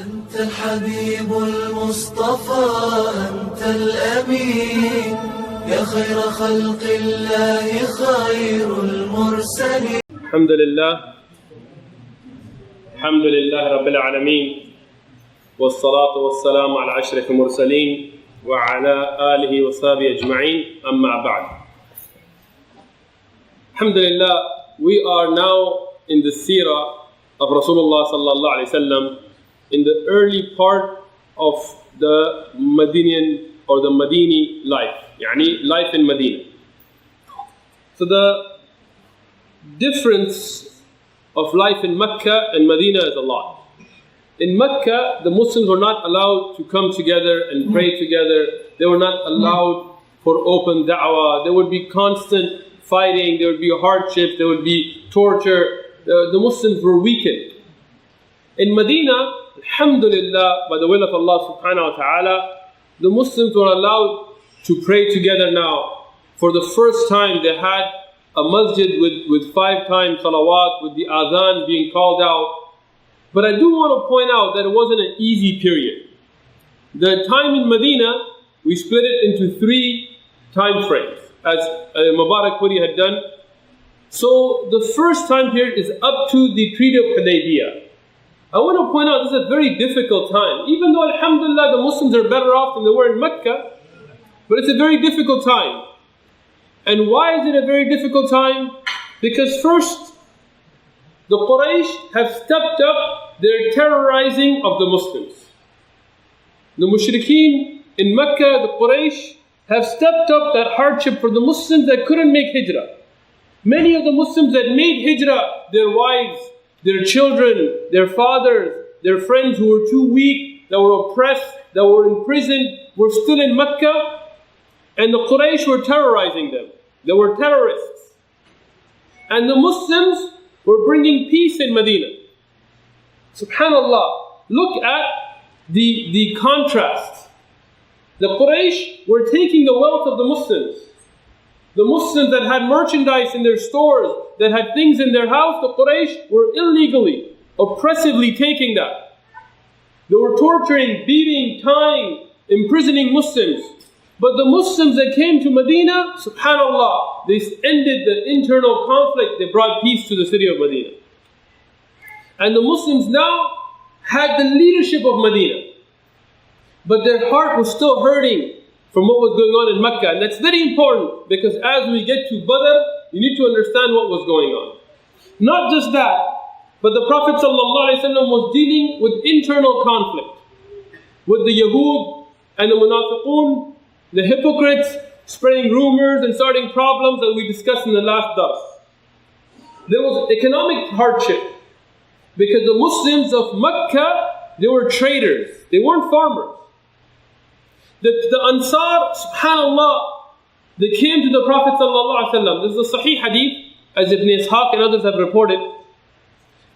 أنت الحبيب المصطفى أنت الأمين يا خير خلق الله خير المرسلين. الحمد لله رب العالمين والصلاة والسلام على أشرف المرسلين وعلى آله وصحبه أجمعين أما بعد. Alhamdulillah, we are now in the Seerah of Rasulullah sallallahu alaihi wasallam, in the early part of the Madinian or the Madini life, yani life in Medina. So the difference of life in Mecca and Medina is a lot. In Mecca, the Muslims were not allowed to come together and pray together. They were not allowed for open da'wah. There would be constant fighting, there would be hardships, there would be torture. The Muslims were weakened. In Medina, alhamdulillah, by the will of Allah subhanahu wa ta'ala, the Muslims were allowed to pray together now. For the first time they had a masjid with 5 times salawat, with the adhan being called out. But I do want to point out that it wasn't an easy period. The time in Medina, we split it into 3 time frames, as Mubarak Puri had done. So the first time period is up to the Treaty of Hudaybiyah. I want to point out this is a very difficult time. Even though alhamdulillah the Muslims are better off than they were in Mecca, but it's a very difficult time. And why is it a very difficult time? Because first, the Quraysh have stepped up their terrorizing of the Muslims. The mushrikeen in Mecca, the Quraysh, have stepped up that hardship for the Muslims that couldn't make hijrah. Many of the Muslims that made hijrah, their wives, their children, their fathers, their friends who were too weak, that were oppressed, that were imprisoned, were still in Mecca, and the Quraysh were terrorizing them. They were terrorists. And the Muslims were bringing peace in Medina. Subhanallah, look at the contrast. The Quraysh were taking the wealth of the Muslims. The Muslims that had merchandise in their stores, that had things in their house, the Quraysh were illegally, oppressively taking that. They were torturing, beating, tying, imprisoning Muslims. But the Muslims that came to Medina, subhanallah, they ended the internal conflict, they brought peace to the city of Medina. And the Muslims now had the leadership of Medina. But their heart was still hurting from what was going on in Mecca. And that's very important, because as we get to Badr, you need to understand what was going on. Not just that, but the Prophet ﷺ was dealing with internal conflict, with the Yahud and the Munafiqun, the hypocrites, spreading rumors and starting problems that we discussed in the last dars. There was economic hardship, because the Muslims of Mecca, they were traders, they weren't farmers. The Ansar, subhanallah, they came to the Prophet ﷺ. This is a Sahih hadith, as Ibn Ishaq and others have reported.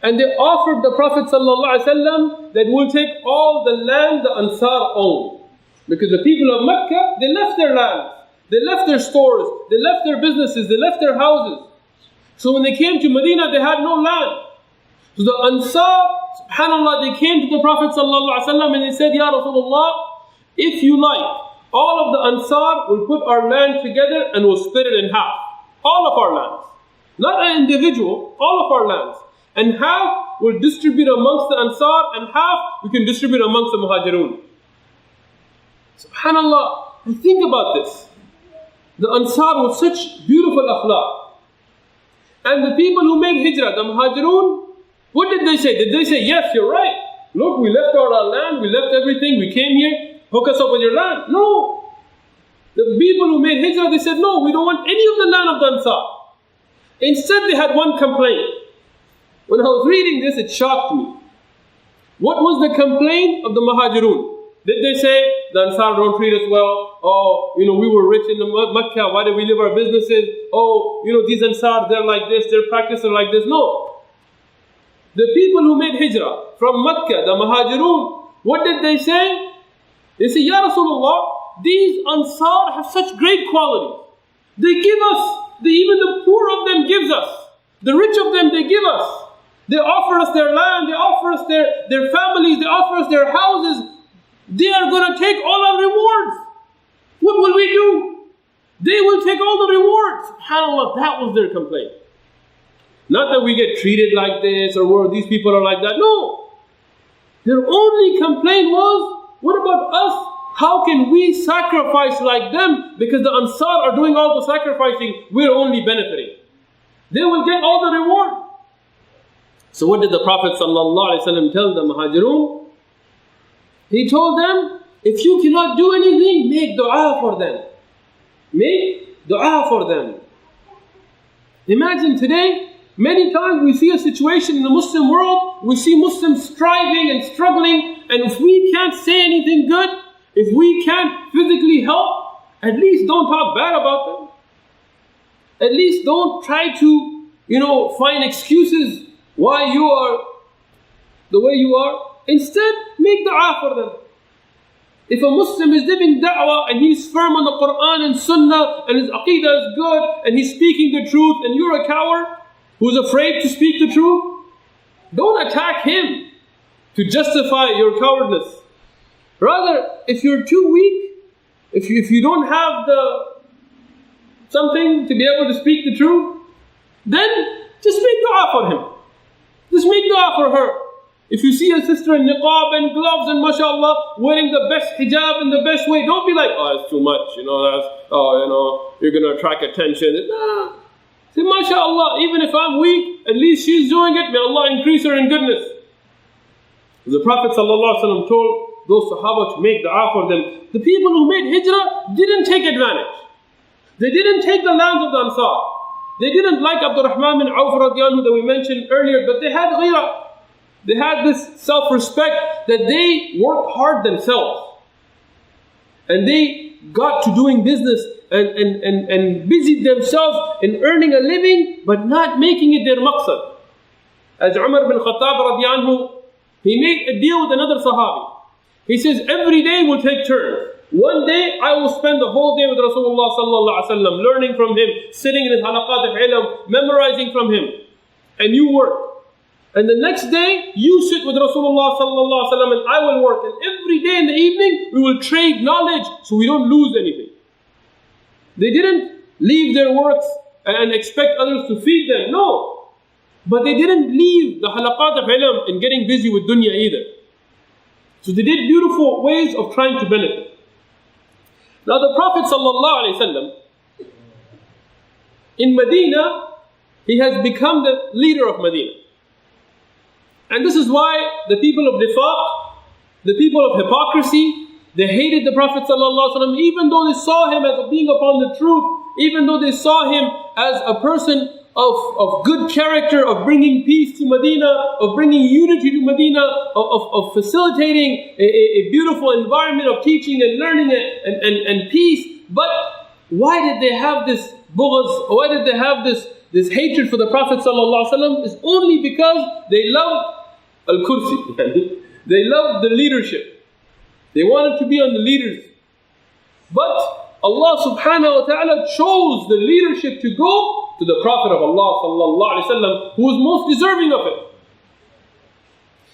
And they offered the Prophet ﷺ that we'll take all the land the Ansar owned. Because the people of Mecca, they left their lands, they left their stores, they left their businesses, they left their houses. So when they came to Medina, they had no land. So the Ansar, subhanallah, they came to the Prophet ﷺ and they said, Ya Rasulullah, if you like, all of the Ansar will put our land together and will split it in half. All of our lands. Not an individual, all of our lands. And half will distribute amongst the Ansar, and half we can distribute amongst the Muhajirun. Subhanallah, and think about this. The Ansar with such beautiful akhlaq. And the people who made hijrah, the Muhajirun, what did they say? Did they say, yes, you're right. Look, we left our land, we left everything, we came here. Hook us up with your land. No. The people who made hijrah, they said, no, we don't want any of the land of the Ansar. Instead, they had one complaint. When I was reading this, it shocked me. What was the complaint of the Muhajirun? Did they say, the Ansar don't treat us well? Oh, we were rich in Mecca, why did we leave our businesses? Oh, these Ansar, they're like this, their practice are like this. No. The people who made hijrah from Mecca, the Muhajirun, what did they say? They say, Ya Rasulullah, these Ansar have such great qualities. They give us, even the poor of them gives us. The rich of them, they give us. They offer us their land, they offer us their families, they offer us their houses. They are going to take all our rewards. What will we do? They will take all the rewards. SubhanAllah, that was their complaint. Not that we get treated like this or these people are like that. No. Their only complaint was, what about us? How can we sacrifice like them? Because the Ansar are doing all the sacrificing, we're only benefiting. They will get all the reward. So what did the Prophet ﷺ tell the Muhajirun? He told them, if you cannot do anything, make dua for them. Make dua for them. Imagine today, many times we see a situation in the Muslim world, we see Muslims striving and struggling, and if we can't say anything good, if we can't physically help, at least don't talk bad about them. At least don't try to, find excuses why you are the way you are. Instead, make dua for them. If a Muslim is living da'wah and he's firm on the Qur'an and Sunnah and his aqidah is good and he's speaking the truth and you're a coward who's afraid to speak the truth, don't attack him to justify your cowardness. Rather, if you're too weak, if you don't have something to be able to speak the truth, then just make dua for him. Just make dua for her. If you see a sister in niqab and gloves and mashallah wearing the best hijab in the best way, don't be like, oh, it's too much, you're going to attract attention. Nah. Say, mashallah, even if I'm weak, at least she's doing it, may Allah increase her in goodness. The Prophet ﷺ told those Sahaba to make dua for them. The people who made hijrah didn't take advantage. They didn't take the lands of the Ansar. They didn't like Abdurrahman bin Auf radiallahu that we mentioned earlier, but they had ghira. They had this self-respect that they worked hard themselves. And they got to doing business and busied themselves in earning a living, but not making it their maqsad. As Umar bin Khattab radiallahu anhu, he made a deal with another Sahabi. He says, every day we'll take turns. One day I will spend the whole day with Rasulullah sallallahu alaihi wasallam, learning from him, sitting in his halaqat of ilm, memorizing from him. And you work. And the next day, you sit with Rasulullah sallallahu alaihi wasallam and I will work. And every day in the evening, we will trade knowledge so we don't lose anything. They didn't leave their works and expect others to feed them. No. But they didn't leave the halaqat of ilm and getting busy with dunya either. So they did beautiful ways of trying to benefit. Now the Prophet sallallahu alaihi wasallam, in Medina, he has become the leader of Medina. And this is why the people of nifaq, the people of hypocrisy, they hated the Prophet ﷺ, even though they saw him as being upon the truth, even though they saw him as a person of good character, of bringing peace to Medina, of bringing unity to Medina, of facilitating a beautiful environment of teaching and learning and peace. But why did they have this bughz? Why did they have this hatred for the Prophet ﷺ? It's only because they loved al-kursi. They loved the leadership. They wanted to be on the leaders. But Allah subhanahu wa ta'ala chose the leadership to go to the Prophet of Allah sallallahu alaihi wasallam, who was most deserving of it.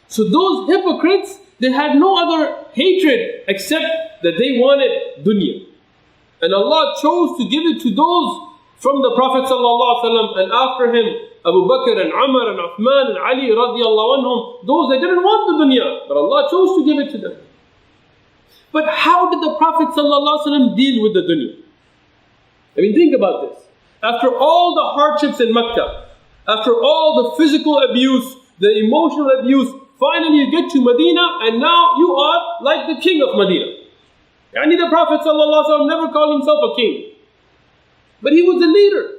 So those hypocrites, they had no other hatred except that they wanted dunya. And Allah chose to give it to those from the Prophet ﷺ, and after him Abu Bakr and Umar and Uthman and Ali radiallahu anhum, those that didn't want the dunya, but Allah chose to give it to them. But how did the Prophet ﷺ deal with the dunya? I mean, think about this. After all the hardships in Mecca, after all the physical abuse, the emotional abuse, finally you get to Medina and now you are like the king of Medina. Yani the Prophet ﷺ never called himself a king. But he was the leader.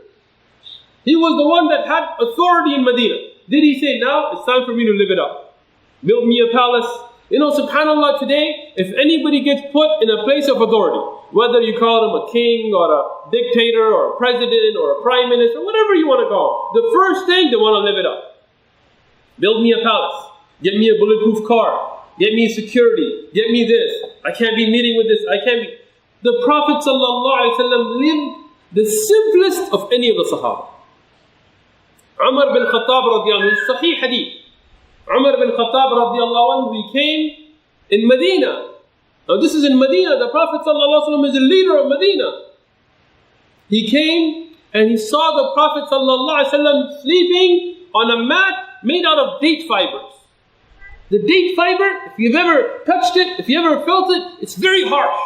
He was the one that had authority in Medina. Did he say, now it's time for me to live it up? Build me a palace. SubhanAllah, today, if anybody gets put in a place of authority, whether you call him a king or a dictator or a president or a prime minister, whatever you want to call him, the first thing, they want to live it up. Build me a palace. Get me a bulletproof car. Get me security. Get me this. I can't be meeting with this. I can't be... The Prophet ﷺ lived the simplest of any of the Sahaba. Umar bin Khattab radiallahu anhu, Sahih hadith. Umar bin Khattab radiallahu anhu, he came in Medina. Now this is in Medina, the Prophet sallallahu alaihi wasallam is the leader of Medina. He came and he saw the Prophet sallallahu alaihi wasallam sleeping on a mat made out of date fibers. The date fiber, if you've ever touched it, if you ever felt it, it's very harsh.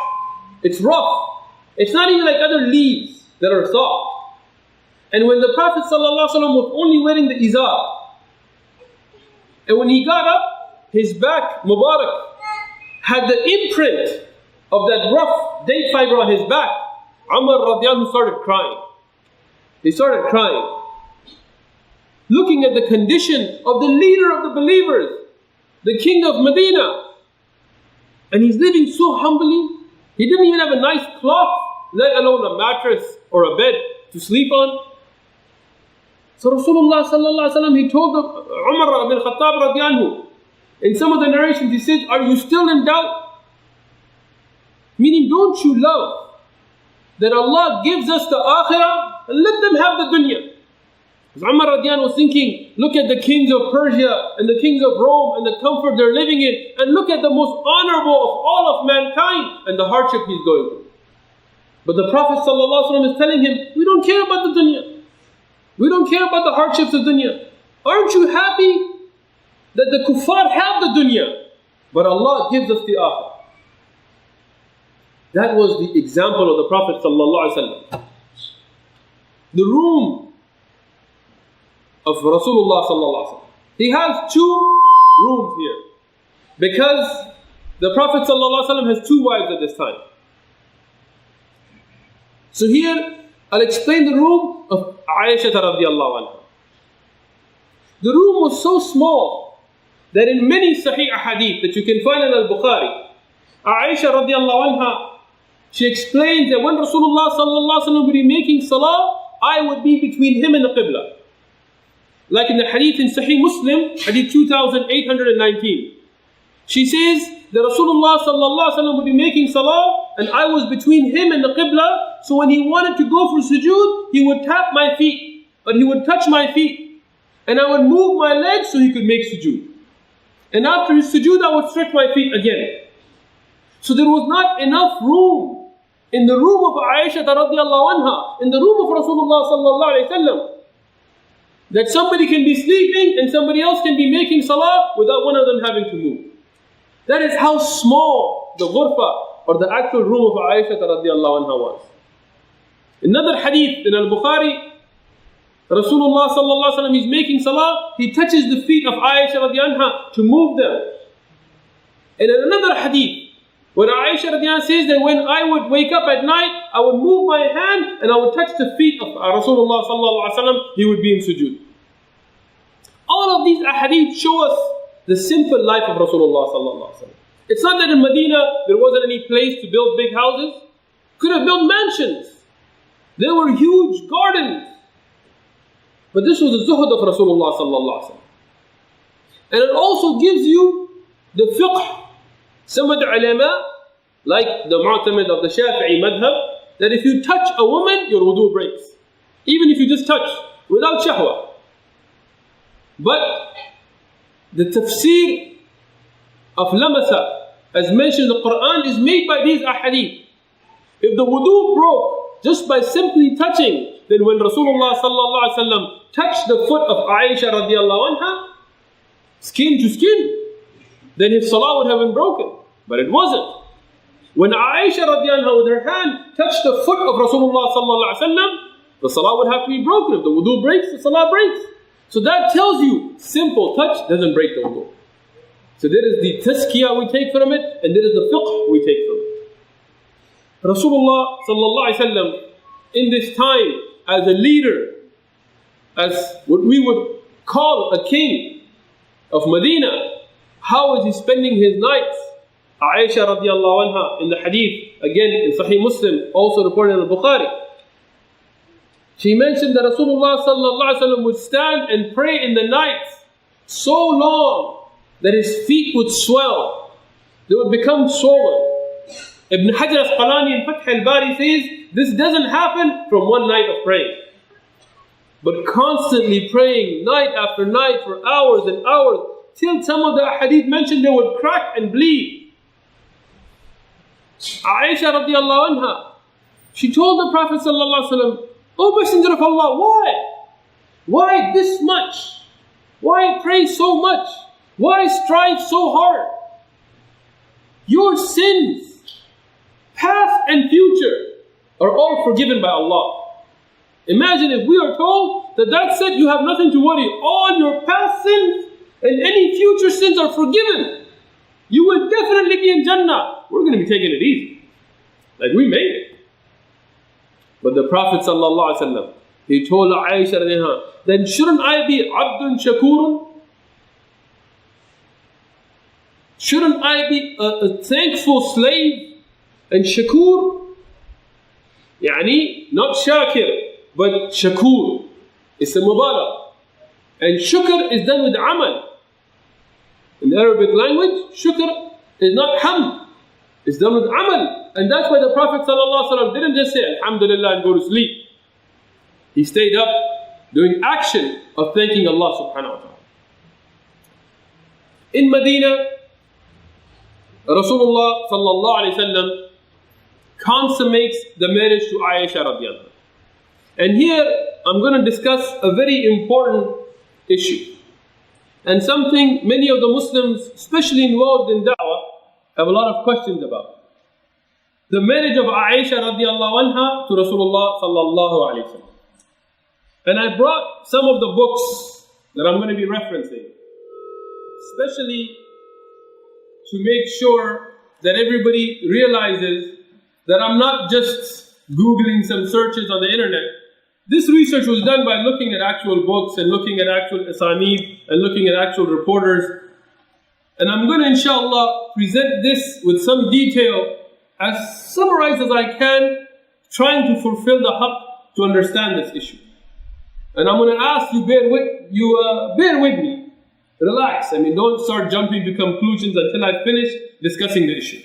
It's rough. It's not even like other leaves that are soft. And when the Prophet ﷺ was only wearing the izar, and when he got up, his back, Mubarak, had the imprint of that rough date fiber on his back, Umar radiallahu anhu started crying. He started crying, looking at the condition of the leader of the believers, the king of Medina. And he's living so humbly. He didn't even have a nice cloth, let alone a mattress or a bed to sleep on. So Rasulullah sallallahu alaihi wasallam, he told Umar bin Khattab radiallahu anhu, in some of the narrations he said, are you still in doubt? Meaning, don't you love that Allah gives us the akhirah and let them have the dunya? Umar radiallahu anhu was thinking, look at the kings of Persia and the kings of Rome and the comfort they're living in, and look at the most honorable of all of mankind and the hardship he's going through. But the Prophet ﷺ is telling him, we don't care about the dunya. We don't care about the hardships of dunya. Aren't you happy that the kuffar have the dunya, but Allah gives us the akhirah? That was the example of the Prophet ﷺ. The room of Rasulullah ﷺ. He has two rooms here, because the Prophet ﷺ has two wives at this time. So here, I'll explain the room of Aisha radiallahu anha. The room was so small that in many Sahih hadith that you can find in Al-Bukhari, Aisha radiallahu anha, she explains that when Rasulullah sallallahu alaihi wasallam would be making salah, I would be between him and the Qibla. Like in the hadith in Sahih Muslim, hadith 2819. She says that Rasulullah sallallahu alaihi wasallam would be making salah and I was between him and the Qibla, so when he wanted to go for sujood, he would tap my feet, but he would touch my feet, and I would move my legs so he could make sujood. And after his sujood, I would stretch my feet again. So there was not enough room in the room of Aisha radiallahu anha, in the room of Rasulullah sallallahu alaihi wasallam, that somebody can be sleeping and somebody else can be making salah without one of them having to move. That is how small the ghurfa or the actual room of Aisha radiallahu anha was. Another hadith in Al-Bukhari, Rasulullah sallallahu alaihi wasallam, he's making salah, he touches the feet of Aisha radiallahu anha to move them. And in another hadith, where Aisha radiallahu anha says that when I would wake up at night, I would move my hand and I would touch the feet of Rasulullah sallallahu alaihi wasallam, he would be in sujood. All of these ahadith show us the simple life of Rasulullah sallallahu alaihi wasallam. It's not that in Medina there wasn't any place to build big houses. Could have built mansions. There were huge gardens. But this was the zuhud of Rasulullah sallallahu alaihi wasallam. And it also gives you the fiqh. Some of the ulama, like the mu'tamid of the Shafi'i madhab, that if you touch a woman, your wudu breaks. Even if you just touch, without shahwa. But the tafsir of lamasa, as mentioned in the Qur'an, is made by these ahadith. If the wudu broke just by simply touching, then when Rasulullah sallallahu alaihi wasallam touched the foot of Aisha radiallahu anha, skin to skin, then his salah would have been broken. But it wasn't. When Aisha radiallahu anha with her hand touched the foot of Rasulullah sallallahu alaihi wasallam, the salah would have to be broken. If the wudu breaks, the salah breaks. So that tells you, simple touch doesn't break the wudu. So there is the tazkiyah we take from it, and there is the fiqh we take from it. Rasulullah sallallahu alaihi wasallam, in this time, as a leader, as what we would call a king of Medina, how is he spending his nights? Aisha radiallahu anha, in the hadith, again in Sahih Muslim, also reported in Al-Bukhari, she mentioned that Rasulullah sallallahu alaihi wasallam would stand and pray in the nights so long that his feet would swell. They would become swollen. Ibn Hajar Asqalani in Fath al-Bari says, this doesn't happen from one night of praying. but constantly praying night after night for hours and hours, till some of the hadith mentioned they would crack and bleed. Aisha radiallahu anha, she told the Prophet sallallahu alaihi wasallam, "O Messenger of Allah, why? Why this much? Why pray so much? Why strive so hard? Your sins, past and future, are all forgiven by Allah." Imagine if we are told that that's it, you have nothing to worry. All your past sins and any future sins are forgiven. You will definitely be in Jannah. We're going to be taking it easy. Like we made it. But the Prophet ﷺ, he told Aisha, then shouldn't I be abdun shakurun? Shouldn't I be a thankful slave? And shakur, yani not shakir, but shakur. It's a mubarak. And shukr is done with amal. In the Arabic language, shukr is not hamd. It's done with amal. And that's why the Prophet ﷺ didn't just say alhamdulillah and go to sleep. He stayed up doing action of thanking Allah subhanahu wa ta'ala. In Medina, Rasulullah sallallahu alayhi wa sallam consummates the marriage to Aisha radiallahu anha. And here I'm going to discuss a very important issue. And something many of the Muslims, especially involved in da'wah, have a lot of questions about. The marriage of Aisha radiallahu anha to Rasulullah sallallahu alayhi wa sallam. And I brought some of the books that I'm going to be referencing, especially to make sure that everybody realizes that I'm not just Googling some searches on the internet. This research was done by looking at actual books and looking at actual asanid and looking at actual reporters. And I'm going to, inshallah, present this with some detail, as summarized as I can, trying to fulfill the haqq to understand this issue. And I'm going to ask you, bear with me. Relax. I mean, don't start jumping to conclusions until I finish discussing the issue.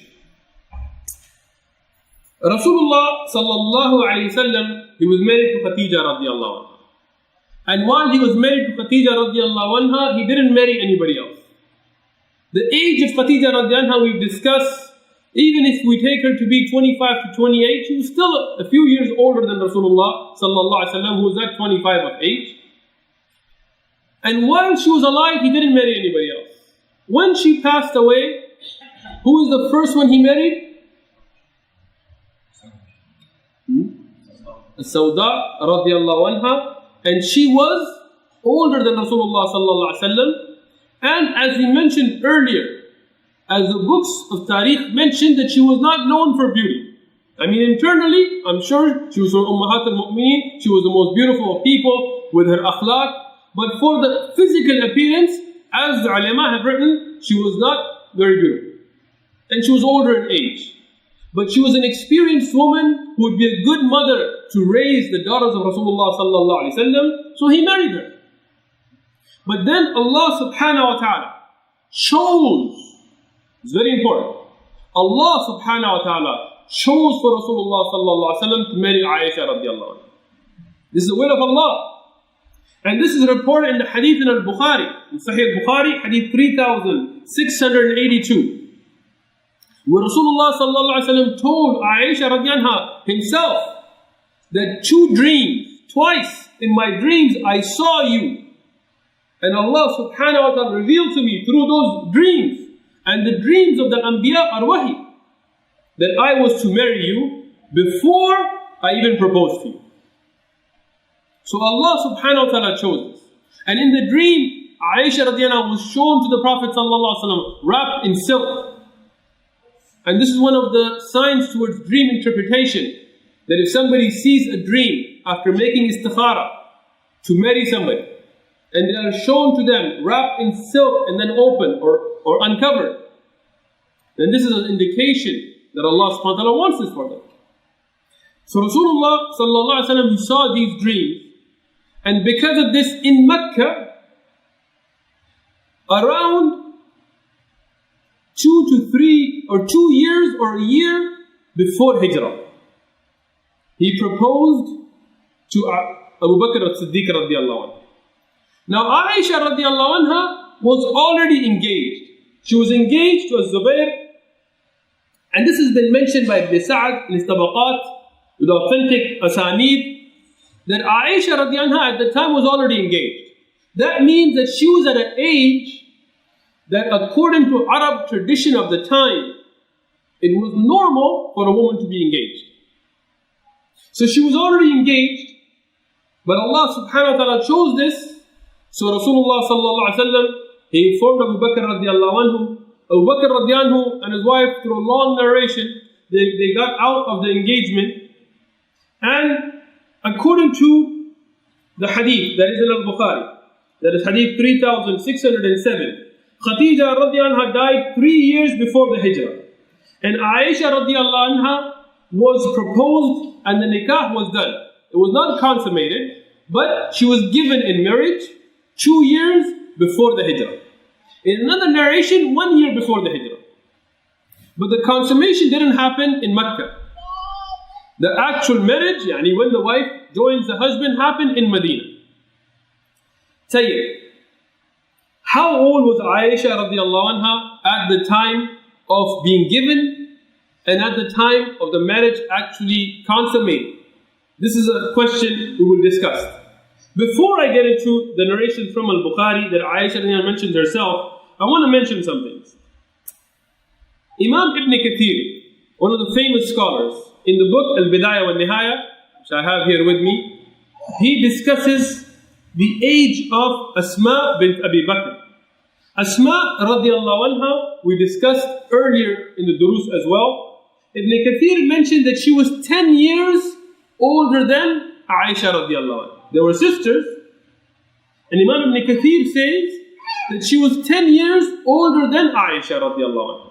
Rasulullah sallallahu alayhi wa sallam, he was married to Khadija radiallahu anha. And while he was married to Khadija radiallahu anha, he didn't marry anybody else. The age of Khadija radiallahu anha we've discussed. Even if we take her to be 25 to 28, she was still a few years older than Rasulullah sallallahu alaihi wasallam, who was at 25 of age. And while she was alive, he didn't marry anybody else. When she passed away, who is the first one he married? Sauda radiallahu anha, and she was older than Rasulullah sallallahu alaihi wasallam. And as we mentioned earlier, as the books of Tariq mentioned, that she was not known for beauty. I mean, internally, I'm sure she was from Ummahat al-Mu'mineen, she was the most beautiful of people with her akhlaq. But for the physical appearance, as the ulama have written, she was not very beautiful. And she was older in age. But she was an experienced woman who would be a good mother to raise the daughters of Rasulullah sallallahu alaihi wasallam. So he married her. But then Allah subhanahu wa ta'ala chose, it's very important, Allah subhanahu wa ta'ala chose for Rasulullah sallallahu alaihi wasallam to marry Aisha radiallahu anha. This is the will of Allah. And this is reported in the hadith in al-Bukhari, in Sahih al-Bukhari, hadith 3682. Where Rasulullah sallallahu alaihi wasallam told Aisha radiallahu anha himself that two dreams, twice in my dreams I saw you. And Allah subhanahu wa ta'ala revealed to me through those dreams, and the dreams of the Anbiya are wahi, that I was to marry you before I even proposed to you. So Allah subhanahu wa ta'ala chose this. And in the dream, Aisha radiallahu anha was shown to the Prophet sallallahu alaihi wasallam wrapped in silk. And this is one of the signs towards dream interpretation, that if somebody sees a dream after making istikhara to marry somebody, and they are shown to them wrapped in silk and then open or uncovered, then this is an indication that Allah subhanahu wa ta'ala wants this for them. So Rasulullah sallallahu alaihi wasallam, he saw these dreams, and because of this, in Mecca, around 2 to 3 or 2 years or a year before Hijrah, he proposed to Abu Bakr as-Siddiq radiallahu anhu. Now Aisha radiallahu anha was already engaged. She was engaged to Zubayr, and this has been mentioned by Ibn Sa'd in his Tabaqat with authentic asanid, that Aisha radiallahu anha at the time was already engaged. That means that she was at an age that according to Arab tradition of the time, it was normal for a woman to be engaged. So she was already engaged, but Allah subhanahu wa ta'ala chose this. So Rasulullah sallallahu alaihi wasallam, he informed Abu Bakr radiallahu anhu. Abu Bakr radiallahu anhu and his wife, through a long narration, they got out of the engagement. And according to the hadith that is in Al-Bukhari, that is hadith 3607, Khadija radiallahu anha died 3 years before the hijrah. And Aisha radiallahu anha was proposed and the nikah was done. It was not consummated, but she was given in marriage 2 years before the hijrah. In another narration, 1 year before the hijrah. But the consummation didn't happen in Mecca. The actual marriage, yani when the wife joins the husband, happened in Medina. Tayyib. How old was Aisha radiallahu anha at the time of being given and at the time of the marriage actually consummated? This is a question we will discuss. Before I get into the narration from Al-Bukhari that Aisha mentioned herself, I want to mention some things. Imam Ibn Kathir, one of the famous scholars, in the book Al-Bidayah wa Nihaya, which I have here with me, he discusses the age of Asma bint Abi Bakr. Asma radiallahu anha, we discussed earlier in the durus as well. Ibn Kathir mentioned that she was 10 years older than Aisha radiallahu anha. They were sisters, and Imam Ibn Kathir says that she was 10 years older than Aisha radiallahu anha.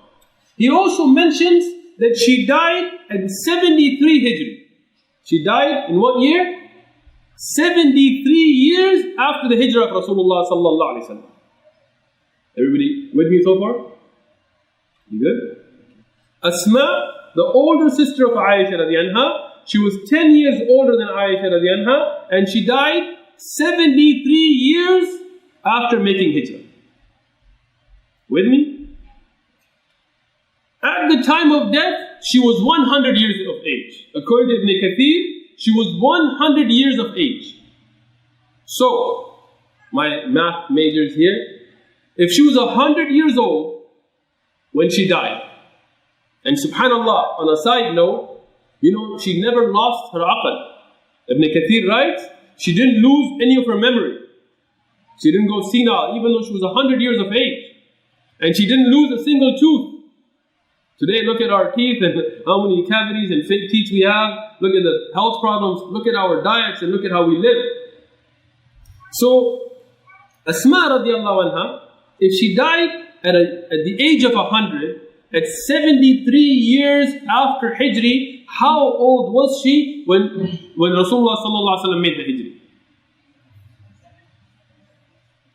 He also mentions that she died at 73 Hijri. She died in what year? 73 years after the Hijrah of Rasulullah sallallahu alaihi wasallam. Everybody with me so far? You good? Asma, the older sister of Aisha radiallahu anha, she was 10 years older than Aisha radiallahu anha, and she died 73 years after making hijrah. With me? At the time of death, she was 100 years of age. According to Ibn Kathir, she was 100 years of age. So, my math majors here, if she was 100 years old when she died, and subhanallah, on a side note, you know, she never lost her aql. Ibn Kathir writes, she didn't lose any of her memory. She didn't go senile, even though she was 100 years of age. And she didn't lose a single tooth. Today, look at our teeth and how many cavities and fake teeth we have. Look at the health problems. Look at our diets and look at how we live. So, Asma radiallahu anha, if she died at the age of 100, at 73 years after Hijri, how old was she when Rasulullah sallallahu alaihi wasallam made the Hijri?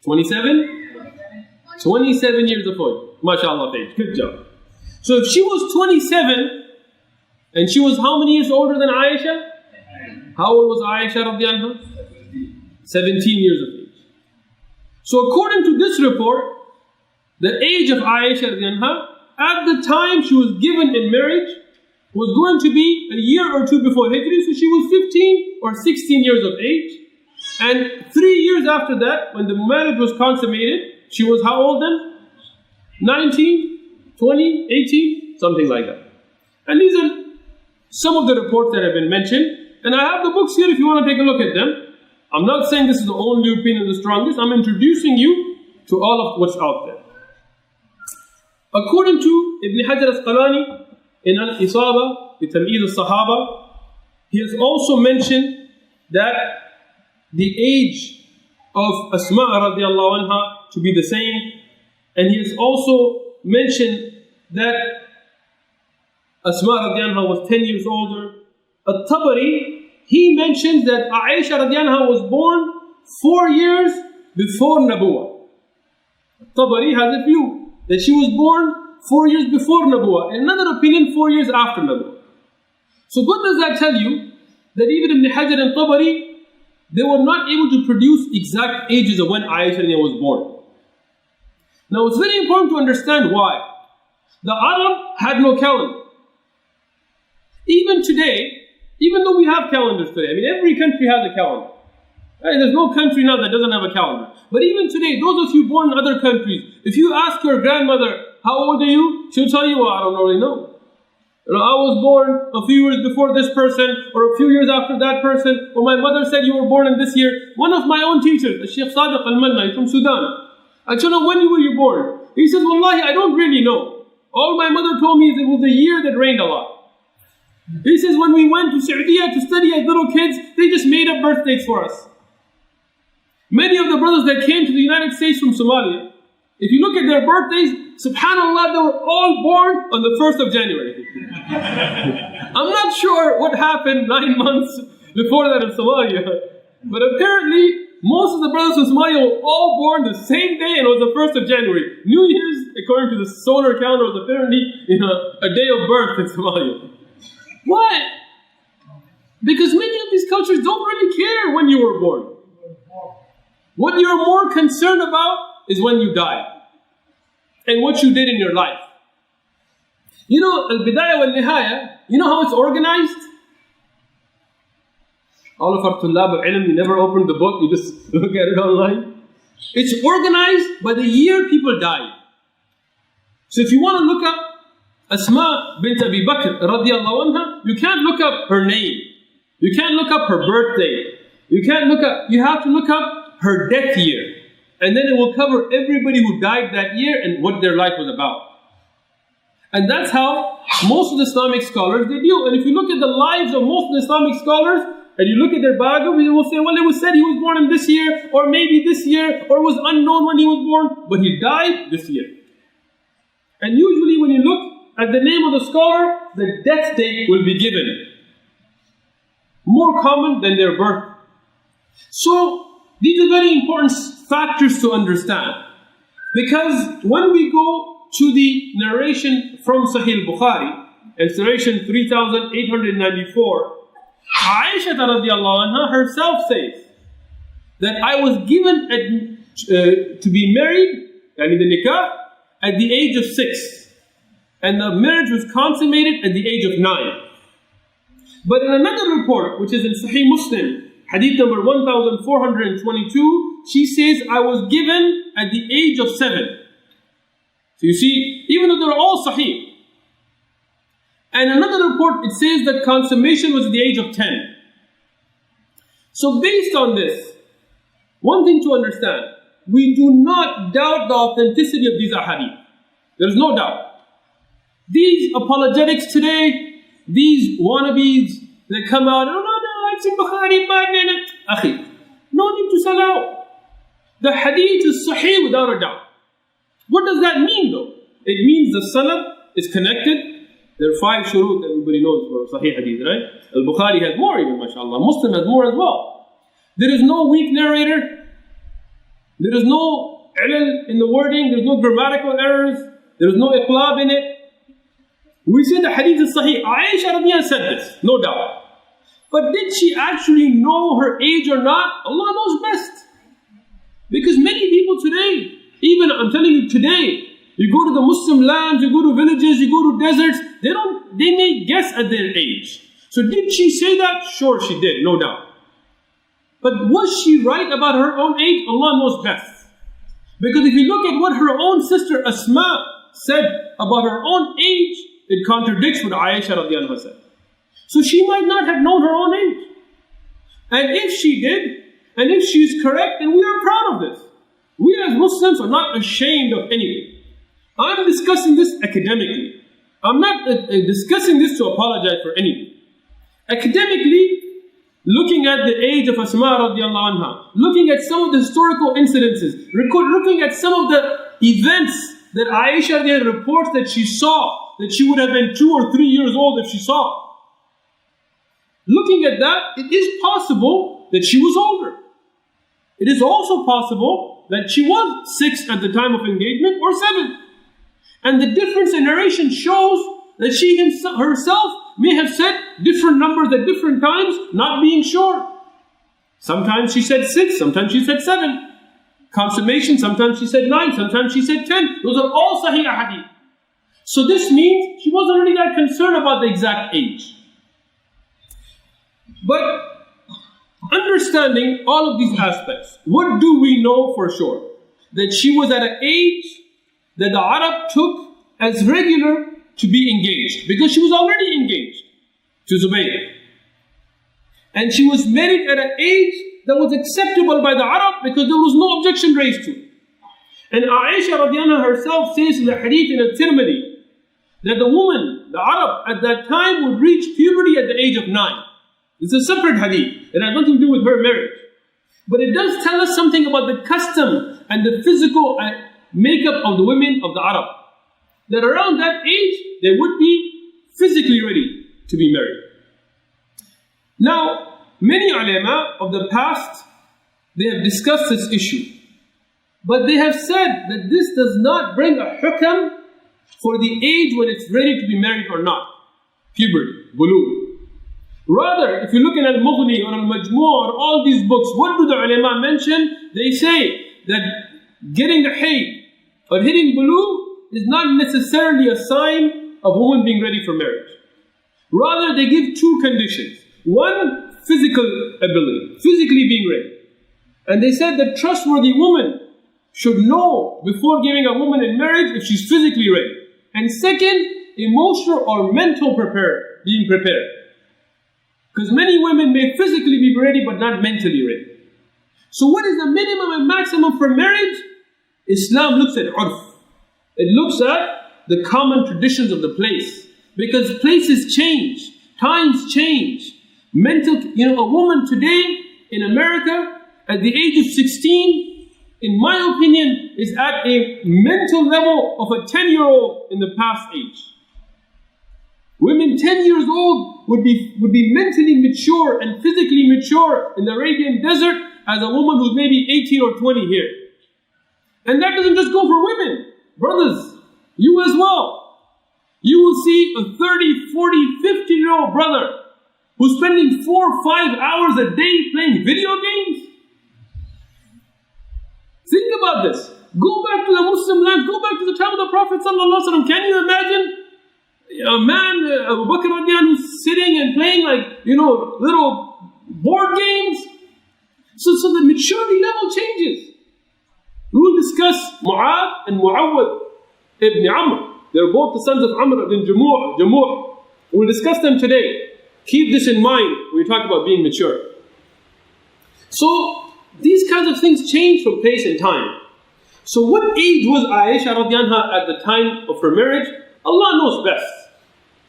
27? 27 years of age. MashaAllah, good job. So if she was 27, and she was how many years older than Aisha? How old was Aisha radiallahu anha? 17 years of age. So according to this report, the age of Aisha radiallahu anha, at the time she was given in marriage, was going to be a year or two before Hijri, so she was 15 or 16 years of age. And 3 years after that, when the marriage was consummated, she was how old then? 19, 20, 18, something like that. And these are some of the reports that have been mentioned. And I have the books here if you want to take a look at them. I'm not saying this is the only opinion, the strongest. I'm introducing you to all of what's out there. According to Ibn Hajar al-Asqalani in Al-Isaba bi Tamyiz al-Sahaba, he has also mentioned that the age of Asma radiallahu anha to be the same, and he has also mentioned that Asma radiallahu anha was 10 years older. At-Tabari, he mentions that Aisha radiallahu anha was born 4 years before Nabuwah. At-Tabari has a view that she was born 4 years before Nabuwah, and another opinion 4 years after Nabuwah. So what does that tell you? That even Ibn Hajar and Tabari, they were not able to produce exact ages of when Aisha was born. Now it's very important to understand why. The Arab had no calendar. Even today, even though we have calendars today, I mean every country has a calendar. Right? There's no country now that doesn't have a calendar. But even today, those of you born in other countries, if you ask your grandmother, how old are you? She'll tell you, well, I don't really know. I was born a few years before this person, or a few years after that person, or my mother said you were born in this year. One of my own teachers, Sheikh Sadiq al-Manna, from Sudan, I told him, when were you born? He says, Wallahi, I don't really know. All my mother told me is it was the year that rained a lot. He says, when we went to Saudiya to study as little kids, they just made up birth dates for us. Many of the brothers that came to the United States from Somalia, if you look at their birthdays, subhanAllah, they were all born on the 1st of January. I'm not sure what happened 9 months before that in Somalia, but apparently most of the brothers from Somalia were all born the same day, and it was the 1st of January. New Year's, according to the solar calendar, was apparently a day of birth in Somalia. Why? Because many of these cultures don't really care when you were born. What you're more concerned about is when you die and what you did in your life. You know, Al-Bidayah wal-Nihaya, you know how it's organized? All of our Tullab al-Ilm, you never opened the book, you just look at it online. It's organized by the year people died. So if you want to look up Asma bint Abi Bakr radiallahu anha, you can't look up her name. You can't look up her birthday. You have to look up her death year. And then it will cover everybody who died that year and what their life was about. And that's how most of the Islamic scholars, they deal. And if you look at the lives of most of the Islamic scholars, and you look at their biography, they will say, well, it was said he was born in this year, or maybe this year, or it was unknown when he was born, but he died this year. And usually when you look at the name of the scholar, the death date will be given. More common than their birth. So, these are very important factors to understand. Because when we go to the narration from Sahih Bukhari, and narration 3894, Aisha radiallahu anha herself says that I was given to be married, yani the nikah, at the age of 6. And the marriage was consummated at the age of 9. But in another report, which is in Sahih Muslim, Hadith number 1422, she says, I was given at the age of 7. So you see, even though they're all Sahih. And another report, it says that consummation was at the age of 10. So based on this, one thing to understand, we do not doubt the authenticity of these ahadith. There is no doubt. These apologetics today, these wannabes that come out, oh no, it's in Bukhari, Akhi, no need to sell out. The hadith is sahih without a doubt. What does that mean though? It means the sanad is connected. There are 5 shurut everybody knows for sahih hadith, right? Al-Bukhari has more even, mashallah. Muslim has more as well. There is no weak narrator. There is no ilal in the wording. There is no grammatical errors. There is no iqlab in it. We say the hadith is sahih. Aisha radiyallahu anha said this, no doubt. But did she actually know her age or not? Allah knows best. Because many people today, even I'm telling you today, you go to the Muslim lands, you go to villages, you go to deserts, they may guess at their age. So did she say that? Sure she did, no doubt. But was she right about her own age? Allah knows best. Because if you look at what her own sister Asma said about her own age, it contradicts what Aisha radiallahu anha said. So she might not have known her own age. And if she did, and if she is correct, then we are proud of this. We as Muslims are not ashamed of anything. I'm discussing this academically. I'm not discussing this to apologize for anything. Academically, looking at the age of Asma radiallahu anha, looking at some of the historical incidences, looking at some of the events that Aisha reports that she saw, that she would have been 2 or 3 years old if she saw. Looking at that, it is possible that she was older. It is also possible that she was 6 at the time of engagement or 7. And the difference in narration shows that she herself may have said different numbers at different times, not being sure. Sometimes she said 6, sometimes she said 7. Consummation, sometimes she said 9, sometimes she said 10. Those are all sahih hadith. So this means she wasn't really that concerned about the exact age. But understanding all of these aspects, what do we know for sure? That she was at an age that the Arab took as regular to be engaged, because she was already engaged to Zubayr. And she was married at an age that was acceptable by the Arab, because there was no objection raised to it. And Aisha radiallahu anha herself says in the hadith in At-Tirmidhi that the woman, the Arab at that time, would reach puberty at the age of 9. It's a separate hadith. It has nothing to do with her marriage. But it does tell us something about the custom and the physical makeup of the women of the Arab. That around that age, they would be physically ready to be married. Now, many ulama of the past, they have discussed this issue. But they have said that this does not bring a hukam for the age when it's ready to be married or not. Puberty, bulugh. Rather, if you look at Al-Mughni or Al-Majmu' or all these books, what do the ulama mention? They say that getting the hayd or hitting bulugh is not necessarily a sign of a woman being ready for marriage. Rather, they give two conditions. One, physical ability, physically being ready. And they said that trustworthy woman should know before giving a woman in marriage if she's physically ready. And second, emotional or mental being prepared. Because many women may physically be ready but not mentally ready. So what is the minimum and maximum for marriage? Islam looks at urf. It looks at the common traditions of the place. Because places change, times change. A woman today in America at the age of 16, in my opinion, is at a mental level of a 10-year-old in the past age. Women 10 years old would be mentally mature and physically mature in the Arabian desert as a woman who's maybe 18 or 20 here. And that doesn't just go for women. Brothers, you as well. You will see a 30, 40, 50-year-old brother who's spending 4 or 5 hours a day playing video games. Think about this. Go back to the Muslim land. Go back to the time of the Prophet ﷺ. Can you imagine a man, Abu Bakr radiallahu, who's sitting and playing little board games? So the maturity level changes. We will discuss Mu'ad and Mu'awwad ibn Amr. They're both the sons of Amr ibn Jamuh. We'll discuss them today. Keep this in mind when we talk about being mature. So these kinds of things change from place and time. So what age was Aisha radiallahu anha at the time of her marriage? Allah knows best.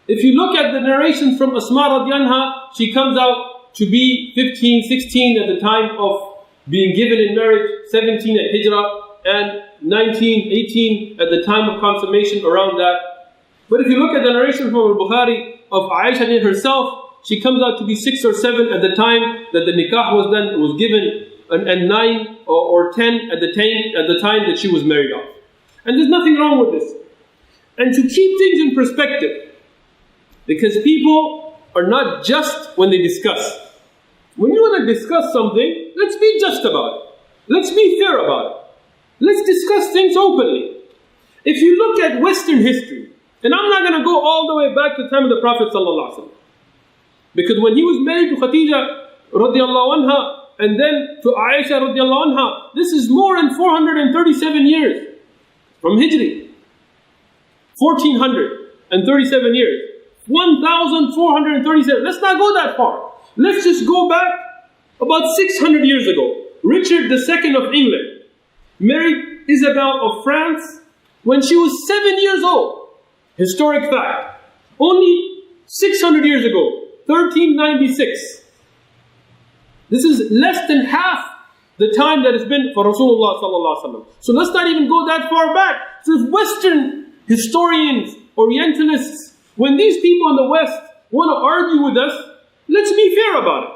If you look at the narrations from Asma radiallahu anha, she comes out to be 15, 16 at the time of being given in marriage, 17 at Hijrah, and 19, 18 at the time of consummation, around that. But if you look at the narration from Al-Bukhari of Aisha herself, she comes out to be 6 or 7 at the time that the nikah was given, and 9 or 10 at the time that she was married off. And there's nothing wrong with this. And to keep things in perspective, because people are not just when they discuss. When you want to discuss something, let's be just about it. Let's be fair about it. Let's discuss things openly. If you look at Western history, and I'm not going to go all the way back to the time of the Prophet ﷺ, because when he was married to Khadija radiallahu anha, and then to Aisha radiallahu anha, this is more than 437 years from Hijri. 1437 years. 1437. Let's not go that far. Let's just go back about 600 years ago. Richard II of England married Isabel of France when she was 7 years old. Historic fact. Only 600 years ago, 1396. This is less than half the time that it's been for Rasulullah sallallahu alaihi wasallam. So let's not even go that far back. So if Western historians, Orientalists, when these people in the West want to argue with us, let's be fair about it.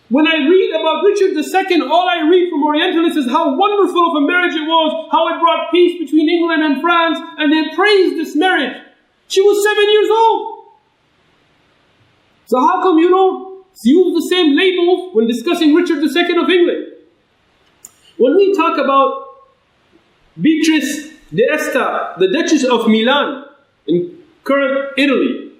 When I read about Richard II, all I read from Orientalists is how wonderful of a marriage it was, how it brought peace between England and France, and they praised this marriage. She was 7 years old. So how come you don't use the same labels when discussing Richard II of England. When we talk about Beatrice d'Este, the Duchess of Milan in current Italy,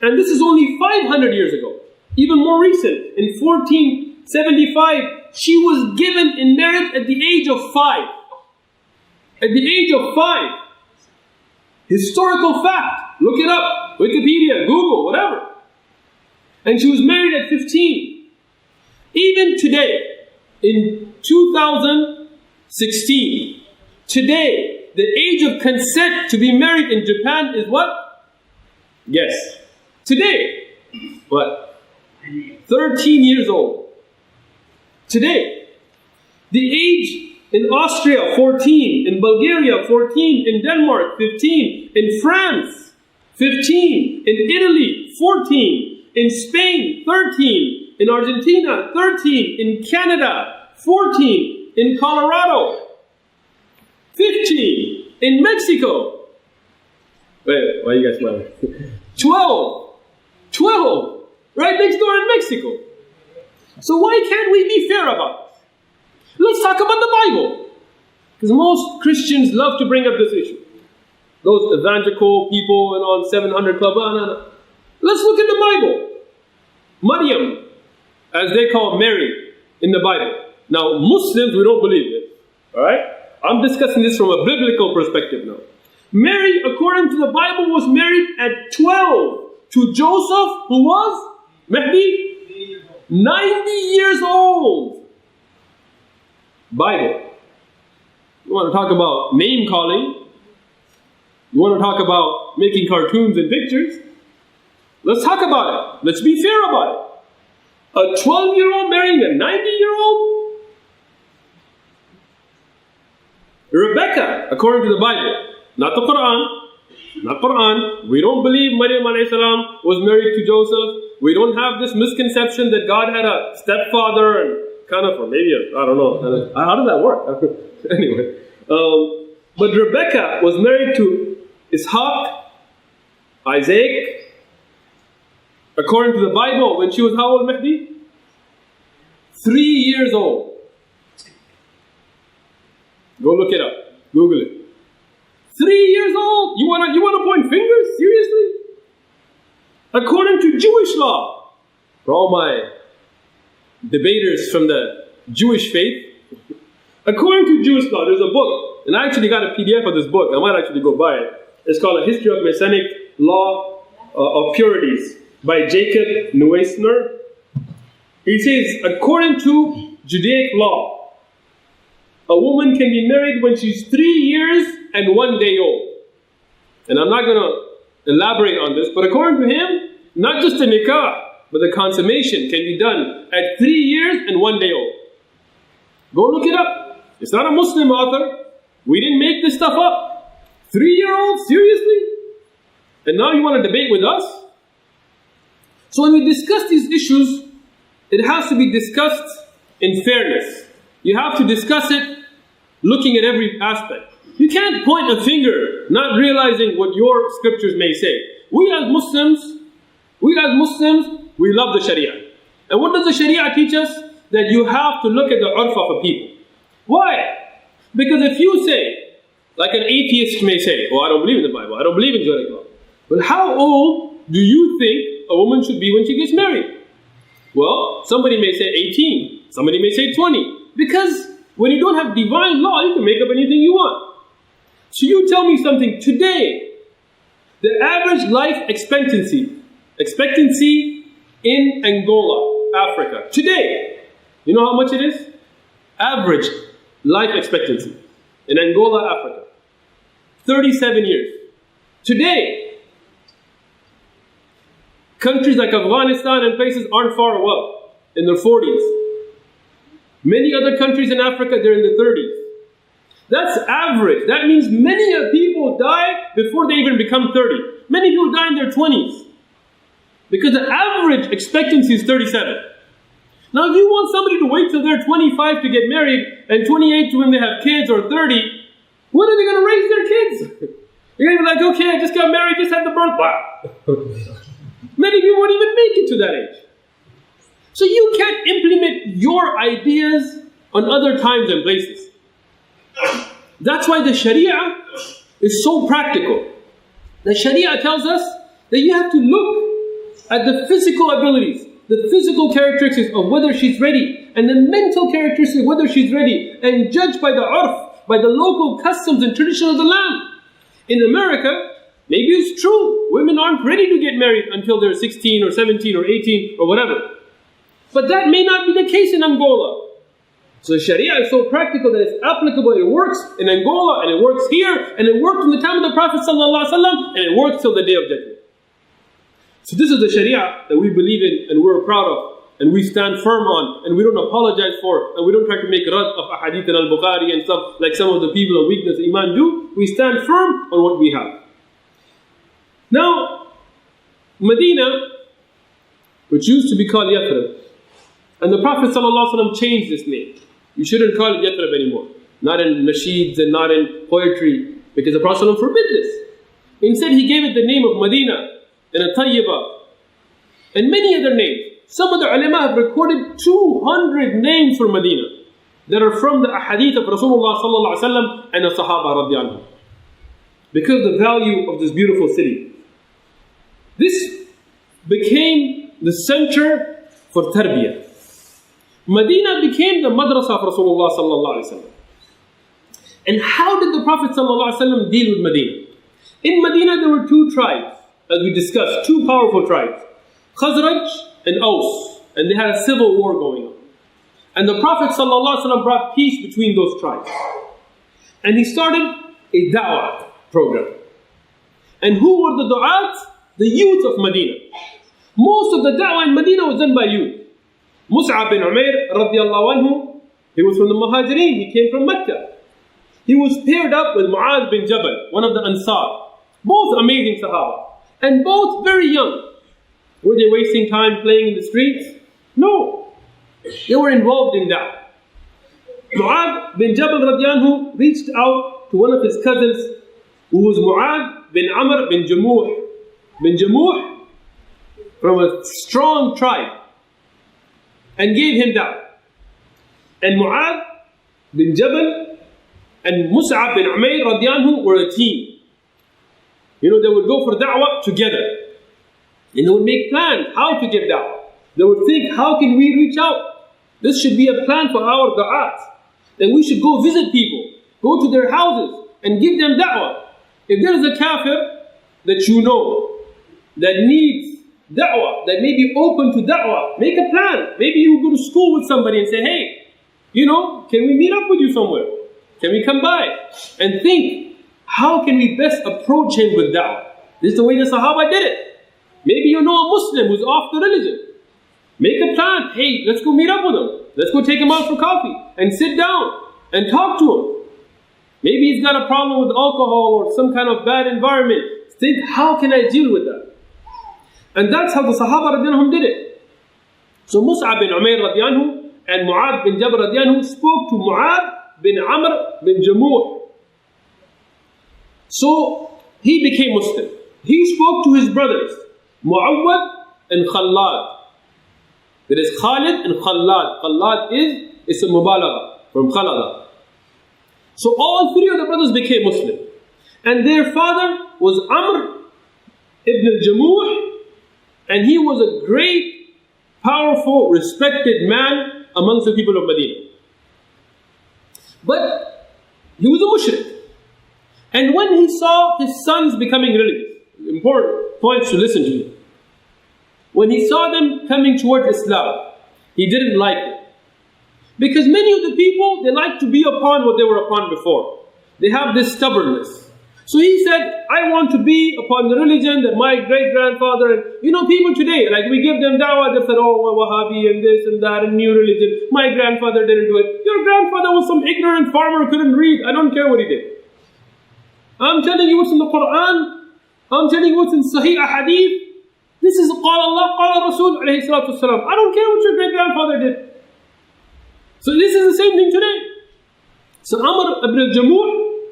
and this is only 500 years ago, even more recent, in 1475, she was given in marriage at the age of 5. At the age of 5. Historical fact. Look it up. Wikipedia, Google, whatever. And she was married at 15. Even today, in 2016, today, the age of consent to be married in Japan is what? Guess. Today, what? 13 years old. Today. The age in Austria, 14. In Bulgaria, 14. In Denmark, 15. In France, 15. In Italy, 14. In Spain, 13. In Argentina, 13. In Canada, 14. In Colorado, 15. In Mexico. Wait, why are you guys smiling? 12. 12. Right next door in Mexico. So why can't we be fair about this? Let's talk about the Bible. Because most Christians love to bring up this issue. Those evangelical people and on 700 Club. Let's look at the Bible. Maryam, as they call Mary in the Bible. Now, Muslims, we don't believe this. Alright? I'm discussing this from a biblical perspective now. Mary, according to the Bible, was married at 12 to Joseph, who was Mahdi, 90 years old. Bible. You want to talk about name calling? You want to talk about making cartoons and pictures? Let's talk about it. Let's be fair about it. A 12-year-old marrying a 90-year-old? Rebecca, according to the Bible, not the Quran. Not Quran. We don't believe Maryam alayhi salam was married to Joseph. We don't have this misconception that God had a stepfather and kind of, or maybe I don't know. How does that work? Anyway. But Rebecca was married to Ishaq, Isaac, according to the Bible, when she was how old, Mahdi? 3 years old. Go look it up. Google it. 3 years old. You wanna point fingers? Seriously? According to Jewish law, for all my debaters from the Jewish faith, according to Jewish law, there's a book, and I actually got a PDF of this book. I might actually go buy it. It's called A History of Messianic Law of Purities by Jacob Neusner. He says, according to Judaic law, a woman can be married when she's 3 years and 1 day old. And I'm not going to elaborate on this, but according to him, not just the nikah, but the consummation can be done at 3 years and 1 day old. Go look it up. It's not a Muslim author. We didn't make this stuff up. 3-year-olds? Seriously? And now you want to debate with us? So when we discuss these issues, it has to be discussed in fairness. You have to discuss it looking at every aspect. You can't point a finger, not realizing what your scriptures may say. We as Muslims, we love the Sharia. And what does the Sharia teach us? That you have to look at the urf of a people. Why? Because if you say, like an atheist may say, oh, I don't believe in the Bible, I don't believe in Judaic law. But how old do you think a woman should be when she gets married? Well, somebody may say 18, somebody may say 20. Because when you don't have divine law, you can make up anything you want. So you tell me something today. The average life expectancy in Angola, Africa, today, you know how much it is? Average life expectancy in Angola, Africa, 37 years. Today, countries like Afghanistan and places aren't far away, in their 40s. Many other countries in Africa, they're in the 30s. That's average. That means many people die before they even become 30. Many people die in their 20s. Because the average expectancy is 37. Now if you want somebody to wait till they're 25 to get married, and 28 to when they have kids, or 30, when are they going to raise their kids? You're going to be like, okay, I just got married, just had the birth. Wow. Many people won't even make it to that age. So you can't implement your ideas on other times and places. That's why the Sharia is so practical. The Sharia tells us that you have to look at the physical abilities, the physical characteristics of whether she's ready, and the mental characteristics of whether she's ready, and judge by the urf, by the local customs and tradition of the land. In America, maybe it's true, women aren't ready to get married until they're 16 or 17 or 18 or whatever. But that may not be the case in Angola. So Sharia is so practical that it's applicable, it works in Angola, and it works here, and it worked in the time of the Prophet ﷺ, and it works till the Day of Judgment. So this is the Sharia that we believe in, and we're proud of, and we stand firm on, and we don't apologize for, and we don't try to make rad of ahadith in al-Bukhari and stuff like some of the people of weakness iman do. We stand firm on what we have. Now, Medina, which used to be called Yathrib, and the Prophet ﷺ changed this name. You shouldn't call it Yathrib anymore. Not in nasheeds and not in poetry, because the Prophet ﷺ forbid this. Instead, he gave it the name of Medina and a Tayyibah and many other names. Some of the ulama have recorded 200 names for Medina that are from the ahadith of Rasulullah ﷺ and the Sahaba radiyallahu anhu, because of the value of this beautiful city. This became the center for tarbiyah. Medina became the madrasa of Rasulullah sallallahu alaihi wasallam. And how did the Prophet sallallahu alaihi wasallam deal with Medina? In Medina there were two tribes, as we discussed, two powerful tribes, Khazraj and Aus, and they had a civil war going on. And the Prophet sallallahu alaihi wasallam brought peace between those tribes. And he started a da'wah program. And who were the du'at? The youth of Medina. Most of the da'wah in Medina was done by youth. Mus'ab bin Umair radiallahu anhu, he was from the Muhajirin, he came from Mecca. He was paired up with Mu'adh bin Jabal, one of the Ansar. Both amazing Sahaba, and both very young. Were they wasting time playing in the streets? No. They were involved in that. Mu'adh bin Jabal radiallahu anhu reached out to one of his cousins, who was Mu'adh bin Amr bin Jamuh, from a strong tribe, and gave him da'wah. And Mu'adh bin Jabal and Mus'ab bin Umair radiallahu anhu were a team. They would go for da'wah together. And they would make plans how to give da'wah. They would think, how can we reach out? This should be a plan for our da'at. That we should go visit people, go to their houses and give them da'wah. If there is a kafir that you know that needs da'wah, that may be open to da'wah, make a plan. Maybe you go to school with somebody and say, hey, can we meet up with you somewhere? Can we come by? And think, how can we best approach him with da'wah? This is the way the Sahaba did it. Maybe you know a Muslim who's off the religion. Make a plan. Hey, let's go meet up with him. Let's go take him out for coffee and sit down and talk to him. Maybe he's got a problem with alcohol or some kind of bad environment. Think, how can I deal with that? And that's how the Sahaba radiallahu anhu did it. So Mus'ab bin Umair radiallahu anhu and Mu'adh bin Jabal radiallahu anhu spoke to Mu'adh bin Amr bin Jamuh. So he became Muslim. He spoke to his brothers, Mu'awwad and Khallad. There is Khalid and Khallad. Khallad is a mubalagha from Khalada. So all three of the brothers became Muslim. And their father was Amr ibn al-Jamuh, and he was a great, powerful, respected man amongst the people of Medina. But he was a mushrik. And when he saw his sons becoming religious, important points to listen to. When he saw them coming towards Islam, he didn't like it. Because many of the people, they like to be upon what they were upon before. They have this stubbornness. So he said, I want to be upon the religion that my great-grandfather, and people today, like we give them da'wah, they said, oh, Wahhabi and this and that and new religion. My grandfather didn't do it. Your grandfather was some ignorant farmer who couldn't read. I don't care what he did. I'm telling you what's in the Qur'an. I'm telling you what's in Sahih Hadith. This is Qala Allah, Qala Rasul alayhi salatu wasalam. I don't care what your great-grandfather did. So this is the same thing today. So Amr ibn al-Jamuh,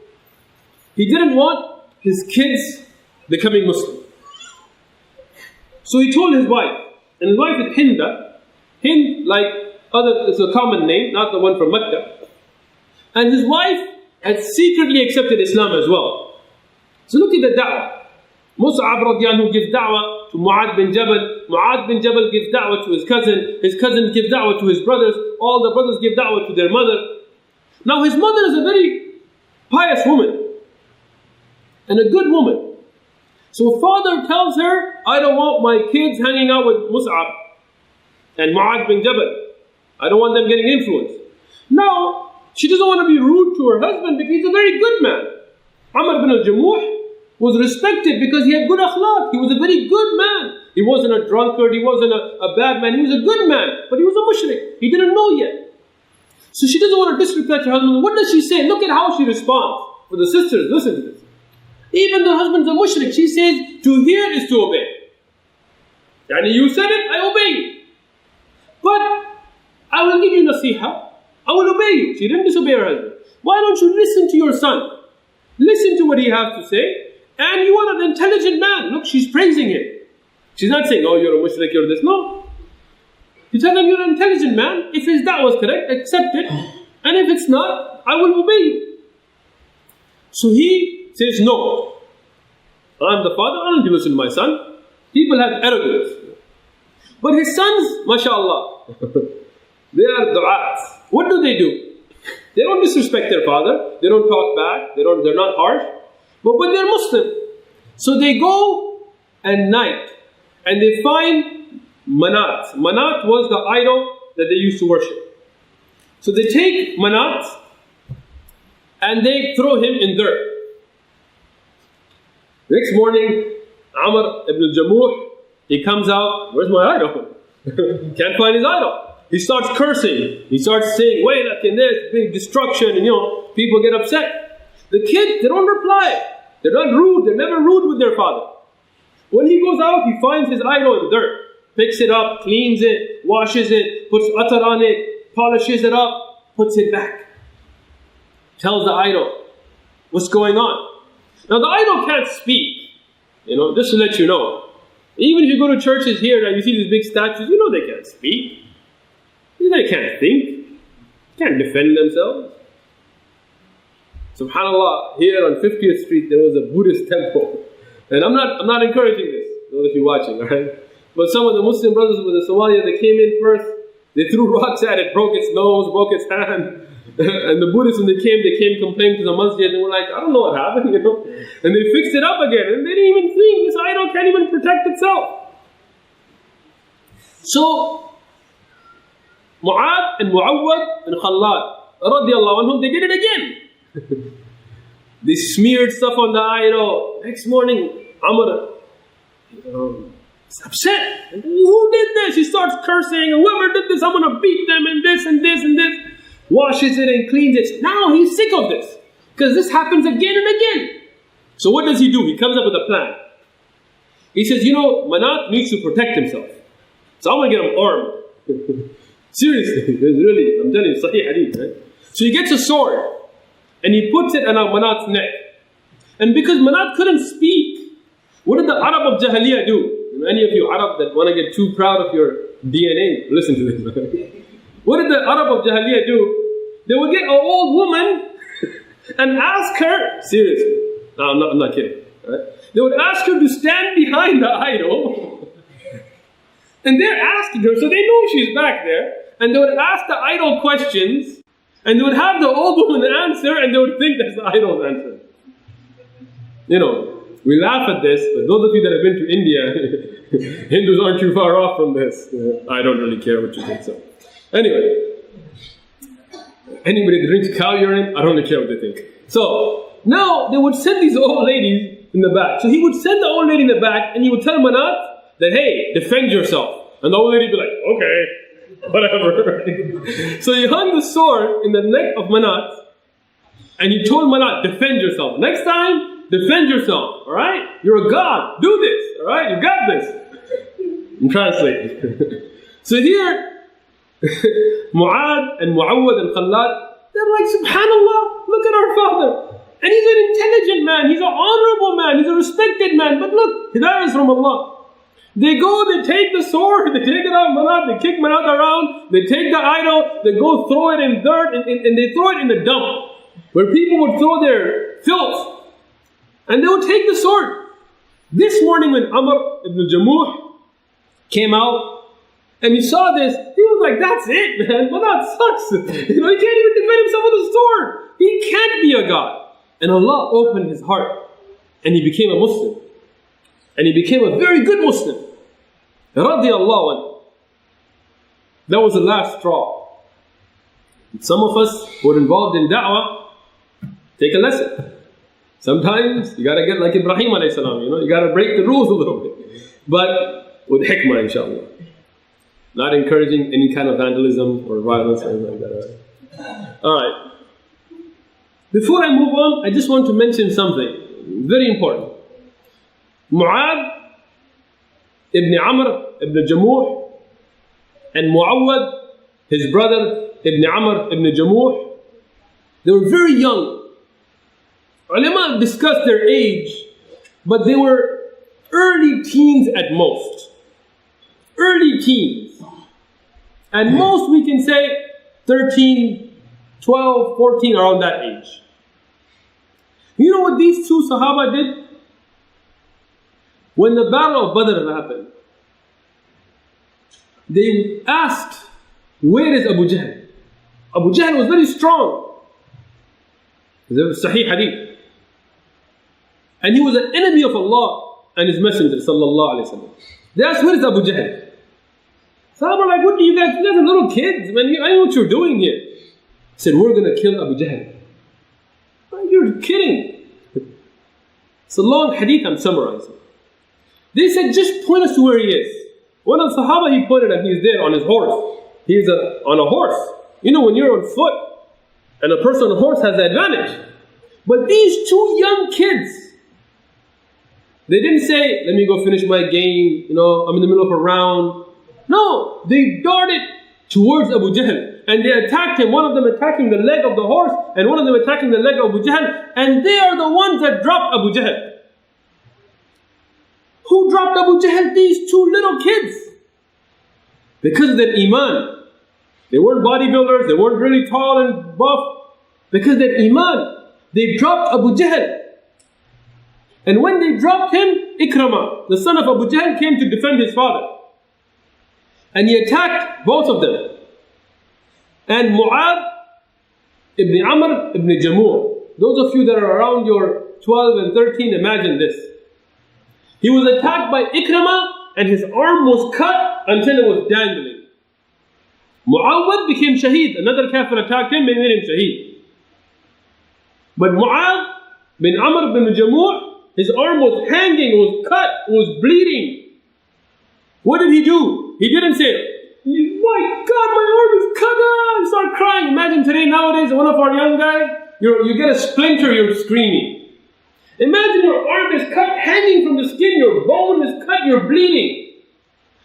he didn't want his kids becoming Muslim. So he told his wife, and his wife is Hinda, Hind, like other, it's a common name, not the one from Mecca. And his wife had secretly accepted Islam as well. So look at the da'wah. Mus'ab radiallahu anhu gives da'wah to Mu'adh bin Jabal. Mu'adh bin Jabal gives da'wah to his cousin gives da'wah to his brothers, all the brothers give da'wah to their mother. Now his mother is a very pious woman and a good woman. So father tells her, I don't want my kids hanging out with Mus'ab and Mu'adh bin Jabal. I don't want them getting influenced. Now, she doesn't want to be rude to her husband because he's a very good man. Amr bin al-Jamuh was respected because he had good akhlaq. He was a very good man. He wasn't a drunkard, he wasn't a bad man, he was a good man. But he was a mushrik. He didn't know yet. So she doesn't want to disrespect her husband. What does she say? Look at how she responds. For the sisters, listen to this. Even the husband's a mushrik, she says, to hear is to obey. Yani you said it, I obey you. But I will give you nasiha. I will obey you. She didn't disobey her husband. Why don't you listen to your son? Listen to what he has to say. And you are an intelligent man. Look, she's praising him. She's not saying, oh, you're a mushrik, you're this. No. You tell him you're an intelligent man. If his da'wah was correct, accept it. And if it's not, I will obey you. So he says, no. I'm the father, I don't listen to my son. People have arrogance. But his sons, mashallah, they are du'at. What do? They don't disrespect their father. They don't talk back. They're not harsh. But they're Muslim. So they go at night and they find Manat. Manat was the idol that they used to worship. So they take Manat and they throw him in dirt. Next morning, Amr ibn al-Jamuh, he comes out, where's my idol? Can't find his idol. He starts cursing. He starts saying, wait, look in this, big destruction, and people get upset. The kids, they don't reply. They're not rude. They're never rude with their father. When he goes out, he finds his idol in the dirt. Picks it up, cleans it, washes it, puts atar on it, polishes it up, puts it back. Tells the idol what's going on. Now the idol can't speak. Just to let you know. Even if you go to churches here and you see these big statues, they can't speak. They can't think. They can't defend themselves. SubhanAllah, here on 50th Street there was a Buddhist temple. And I'm not encouraging this, those of you watching, alright? But some of the Muslim brothers with the Somalia, they came in first, they threw rocks at it, broke its nose, broke its hand. And the Buddhists, when they came complaining to the masjid, and were like, I don't know what happened, And they fixed it up again, and they didn't even think this idol can't even protect itself. So, Mu'adh and Mu'awwad and Khallad, radiallahu anhum, they did it again. They smeared stuff on the idol. Next morning, Amr is upset. Who did this? He starts cursing, whoever did this, I'm going to beat them, and this and this and this. Washes it and cleans it. Now he's sick of this, because this happens again and again. So what does he do? He comes up with a plan. He says, Manat needs to protect himself. So I'm going to get him armed. Seriously, really, I'm telling you, Sahih Hadith, right? So he gets a sword, and he puts it on Manat's neck. And because Manat couldn't speak, what did the Arab of Jahiliyyah do? Any of you Arab that want to get too proud of your DNA, listen to this. What did the Arab of Jahiliyyah do? They would get an old woman and ask her, seriously, no, I'm not kidding, right? They would ask her to stand behind the idol, and they're asking her, so they know she's back there, and they would ask the idol questions, and they would have the old woman answer, and they would think that's the idol's answer. We laugh at this, but those of you that have been to India, Hindus aren't too far off from this. I don't really care what you think so. Anyway, anybody that drinks cow urine, I don't really care what they think. So, now they would send these old ladies in the back. So he would send the old lady in the back, and he would tell Manat that, hey, defend yourself. And the old lady would be like, okay, whatever. So he hung the sword in the neck of Manat, and he told Manat, defend yourself. Next time, defend yourself, alright? You're a god, do this, alright? You got this. I'm translating. So here, Mu'adh and Mu'awwad and Khallad, they're like, subhanallah, look at our father. And he's an intelligent man, he's an honorable man, he's a respected man. But look, hidayah is from Allah. They go, they take the sword, they take it out Manat, they kick Manat around, they take the idol, they go throw it in dirt, and they throw it in the dump, where people would throw their filth, and they would take the sword. This morning when Amr ibn 𝐻𝐽 came out, and he saw this, he was like, that's it, man, Manat sucks. He can't even defend himself with a sword. He can't be a god. And Allah opened his heart, and he became a Muslim. And he became a very good Muslim. Radiallahu anhu. That was the last straw. Some of us who are involved in da'wah, take a lesson. Sometimes you gotta get like Ibrahim alayhi salam, you gotta break the rules a little bit. But with hikmah, inshallah. Not encouraging any kind of vandalism or violence or anything like that. Alright. Before I move on, I just want to mention something very important. Mu'ad ibn Amr ibn 𝐻𝐽 and Mu'awwad, his brother ibn Amr ibn 𝐻𝐽, they were very young. Ulama discussed their age, but they were early teens at most. Early teens. At most we can say 13, 12, 14, around that age. You know what these two Sahaba did? When the battle of Badr happened, they asked, where is Abu Jahl? Abu Jahl was very strong. It's a Sahih hadith. And he was an enemy of Allah and His Messenger sallallahu alayhi wa sallam. They asked, where is Abu Jahl? Sahaba were like, what do you guys are little kids, man. I know what you're doing here. He said, we're going to kill Abu Jahl. You're kidding. It's a long hadith I'm summarizing. They said, just point us to where he is. One of the Sahaba, he pointed at, he's there on his horse. He's on a horse. When you're on foot and a person on a horse has the advantage. But these two young kids, they didn't say, let me go finish my game, I'm in the middle of a round. No, they darted towards Abu Jahl. And they attacked him, one of them attacking the leg of the horse, and one of them attacking the leg of Abu Jahl. And they are the ones that dropped Abu Jahl. Who dropped Abu Jahl? These two little kids. Because of their iman. They weren't bodybuilders, they weren't really tall and buff. Because of their iman, they dropped Abu Jahl. And when they dropped him, Ikramah, the son of Abu Jahl, came to defend his father. And he attacked both of them. And Mu'ad ibn Amr ibn 𝐻𝐽, those of you that are around your 12 and 13, imagine this. He was attacked by Ikramah and his arm was cut until it was dangling. Mu'awwad became shaheed. Another kafir attacked him and made him shaheed. But Mu'ad bin Amr bin 𝐻𝐽, his arm was hanging, was cut, was bleeding. What did he do? He didn't say, my God, my arm is cut off, and start crying. Imagine today, nowadays, one of our young guys, you get a splinter, you're screaming. Imagine your arm is cut, hanging from the skin, your bone is cut, you're bleeding.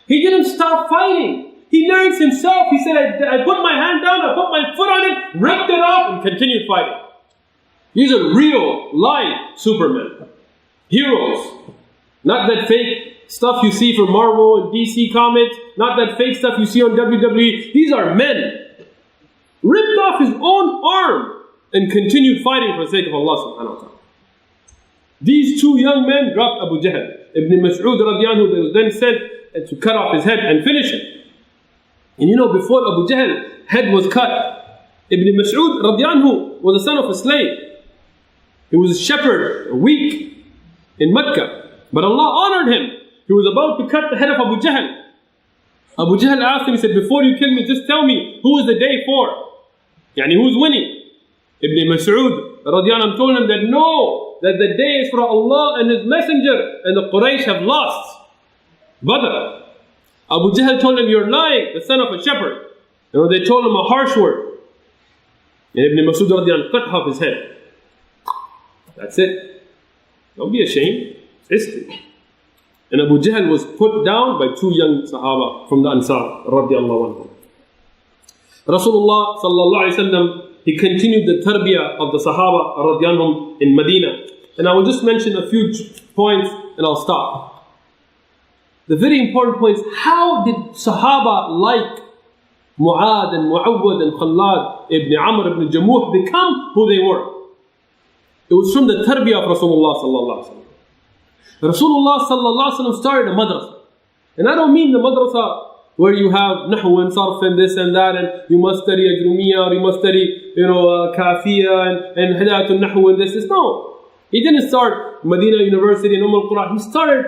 He didn't stop fighting. He narrates himself, he said, I put my hand down, I put my foot on it, ripped it off, and continued fighting. These are real, live Supermen. Heroes. Not that fake stuff you see from Marvel and DC Comics, not that fake stuff you see on WWE. These are men. Ripped off his own arm and continued fighting for the sake of Allah subhanahu wa ta'ala. These two young men dropped Abu Jahl. Ibn Mas'ud radiallahu anhu was then sent to cut off his head and finish him. And before Abu Jahl's head was cut, Ibn Mas'ud radiallahu anhu was the son of a slave. He was a shepherd, weak, in Mecca. But Allah honored him. He was about to cut the head of Abu Jahl. Abu Jahl asked him, he said, before you kill me, just tell me, who is the day for? Who's winning? Ibn Mas'ud radiallahu anhu told him that no, that the day is for Allah and His Messenger, and the Quraysh have lost Badr. Abu Jahl told him, you're lying, the son of a shepherd. They told him a harsh word. And Ibn Mas'ud radiallahu anhu cut off his head. That's it. Don't be ashamed. It's history. And Abu Jahl was put down by two young Sahaba from the Ansar radiallahu anhu. Rasulullah sallallahu alayhi wa sallam, he continued the tarbiyah of the Sahaba radiallahu anhum in Medina. And I will just mention a few points and I'll stop. the very important points. How did Sahaba like Mu'adh and Mu'awwad and Khalad ibn Amr ibn Jamuh become who they were? It was from the tarbiyah of Rasulullah sallallahu alaihi wasallam. Rasulullah sallallahu alaihi wasallam started a madrasa. And I don't mean the madrasa where you have nahu and sarf and this and that, and you must study ajrumiyya, or you must study, kafiyya and hidayatul nahu and this. No. He didn't start Medina University and al-Qura. He started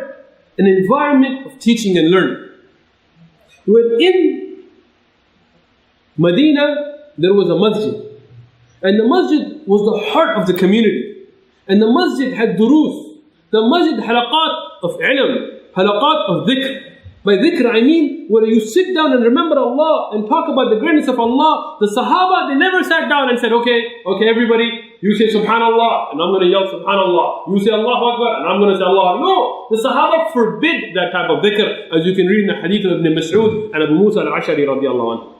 an environment of teaching and learning. Within Medina, there was a masjid. And the masjid was the heart of the community. And the masjid had durus. The masjid halaqat of ilm, halaqat of dhikr. By dhikr I mean where you sit down and remember Allah and talk about the greatness of Allah. The Sahaba, they never sat down and said, okay everybody, you say Subhanallah and I'm going to yell Subhanallah. You say Allahu Akbar and I'm going to say Allah. No, the Sahaba forbid that type of dhikr, as you can read in the hadith of Ibn Mas'ud and Abu Musa al-Ashari radiallahu anhu.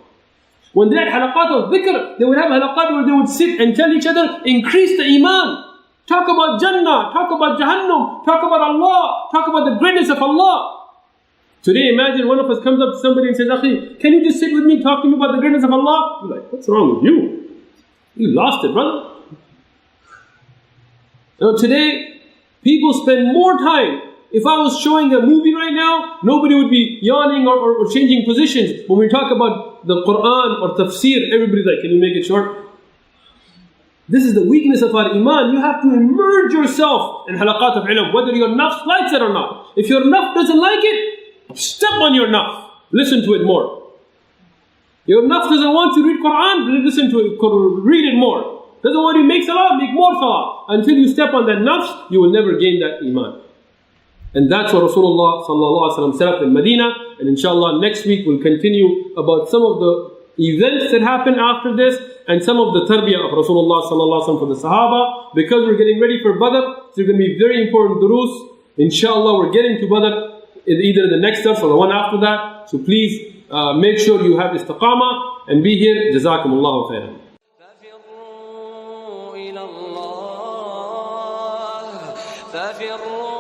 When they had halaqat of dhikr, they would have halaqat where they would sit and tell each other, increase the iman. Talk about Jannah, talk about Jahannam, talk about Allah, talk about the greatness of Allah. Today, imagine one of us comes up to somebody and says, Akhi, can you just sit with me, talk to me about the greatness of Allah? You're like, what's wrong with you? You lost it, brother. Now today, people spend more time. If I was showing a movie right now, nobody would be yawning or changing positions. When we talk about the Qur'an or tafsir, everybody's like, can you make it short? This is the weakness of our iman. You have to immerse yourself in halaqat of ilm, whether your nafs likes it or not. If your nafs doesn't like it, step on your nafs. Listen to it more. Your nafs doesn't want to read Qur'an, listen to it, read it more. Doesn't want to make salah, make more salah. Until you step on that nafs, you will never gain that iman. And that's what Rasulullah sallallahu alaihi wasallam set up in Medina. And inshallah next week we'll continue about some of the events that happened after this and some of the tarbiyah of Rasulullah sallallahu alaihi wasallam for the Sahaba. Because we're getting ready for Badr, so it's going to be very important durus. Inshallah we're getting to Badr either the next dars or the one after that. So please make sure you have istiqamah and be here. Jazakumullahu khairan. ففروا